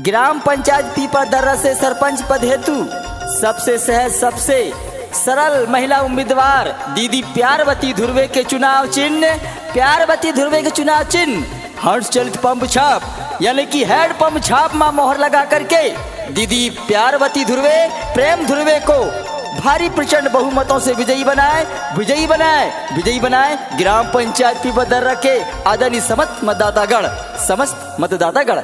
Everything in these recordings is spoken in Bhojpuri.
ग्राम पंचायत पीपा दर्रा से सरपंच पद हेतु सबसे सहज सबसे सरल महिला उम्मीदवार दीदी प्यारवती ध्रुवे के चुनाव चिन्ह हर्ष चलित पंप छाप यानी कि हेड पंप छाप में मोहर लगा करके दीदी प्यारवती ध्रुवे प्रेम ध्रुवे को भारी प्रचंड बहुमतों से विजयी बनाए ग्राम पंचायत पीपा दर्रा के आदरणीय समस्त मतदातागण।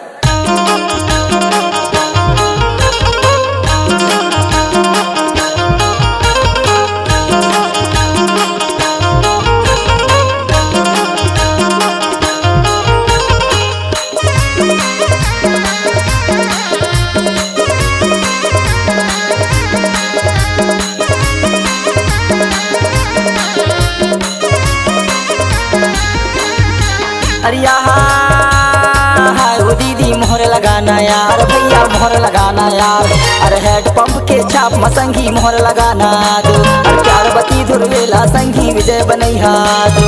अरे वो दीदी मोहर लगाना यार, भैया मोहर लगाना यार, अरे हेड पंप के छाप मसंगी मोहर लगाना दो, अरे प्यारवती ध्रुवेला संगी विजय बनैहा दो।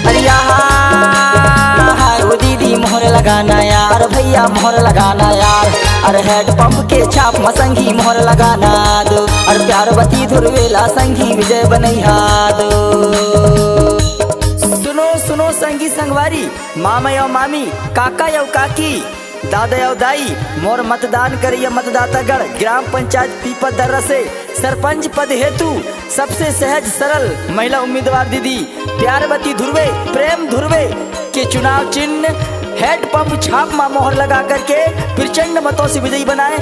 अरे वो दीदी मोहर लगाना यार, भैया मोहर लगाना यार, अरे हेड पंप के छाप मसंगी मोहर लगाना दो, अरे प्यारवती ध्रुवेला संगी विजय बनैहा दो। सुनो संगी संगवारी, मामा या मामी, काका या काकी, दादा या दाई, मोर मतदान करिए मतदातागण। ग्राम पंचायत पीपा दर्रा से सरपंच पद हेतु सबसे सहज सरल महिला उम्मीदवार दीदी प्यारवती ध्रुवे प्रेम ध्रुवे के चुनाव चिन्ह हेड पंप छाप में मोहर लगा करके प्रचंड मतों से विजयी बनाए।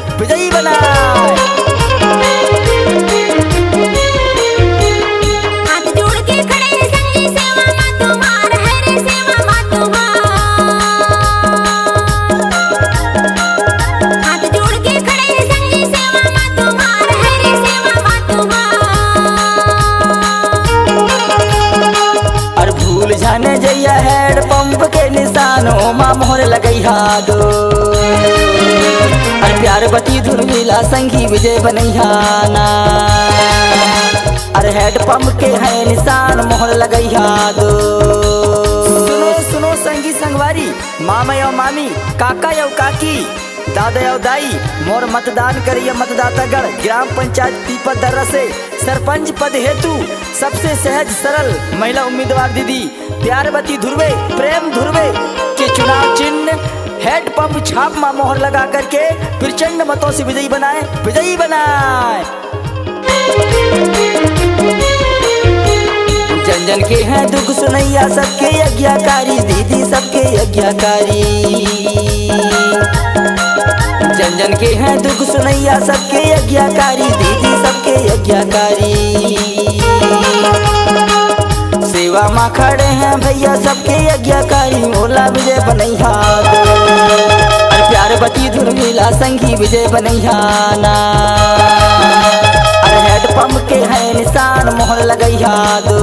जाने जइया हेड पंप के निशानों माँ मोहर लगैहा दो, अरे प्यारवती ध्रुवेला संगी विजय बनैहा ना, अरे हेड पंप के है निशान मोहर लगैहा दो। सुनो संगी संगवारी, मामा या मामी, काका या काकी, दादा या दाई, मोर मतदान करिए मतदातागण। ग्राम पंचायत पीपा दर्रा से सरपंच पद हेतु सबसे सहज सरल महिला उम्मीदवार दीदी प्यारवती ध्रुवे प्रेम ध्रुवे के चुनाव चिन्ह हेड पंप छाप में मोहर लगा करके प्रचंड मतों से विजयी बनाए। जन जन के हैं दुख सुनैया, सबके यज्ञाकारी दीदी सबके यज्ञाकारी। जन जन के हैं दुख सुनैया, सबके यज्ञाकारी दीदी सबके यज्ञाकारी। सेवा माँ खड़े हैं भैया सबके यज्ञाकारी, मोला विजय बनैहा दो, अरे प्यारवती ध्रुवेला संगी विजय बनैहा ना, अरे हेड पंप के है निशान मोहर लगैहा दो,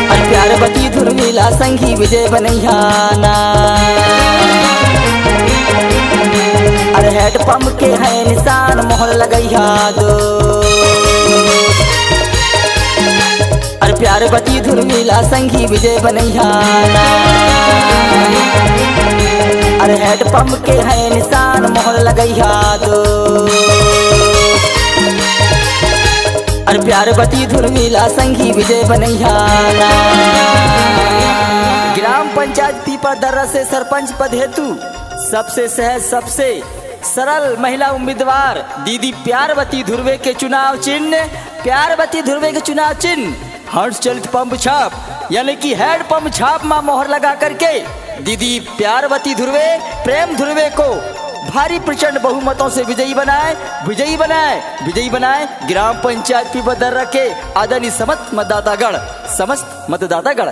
अरे प्यारवती ध्रुवेला संगी विजय बनैहा ना, अरे हेड पंप के है निशान मोहर लगैहा दो, अरे प्यारवती ध्रुवेला संगी विजय बनैहा ना, अरे हेड पंप के है निशान मोहर लगैहा दो, अरे प्यारवती ध्रुवेला संगी विजय बनैहा ना। ग्राम पंचायत पीपा दर्रा से सरपंच पद हेतु सबसे सहज सबसे सरल महिला उम्मीदवार दीदी प्यारवती ध्रुवे के चुनाव चिन्ह हर्ष चलित पंप छाप यानी कि हेड पंप छाप में मोहर लगा करके दीदी प्यारवती ध्रुवे प्रेम ध्रुवे को भारी प्रचंड बहुमतों से विजयी बनाए ग्राम पंचायत पीपा दर्रा के आदरणीय समस्त मतदातागण।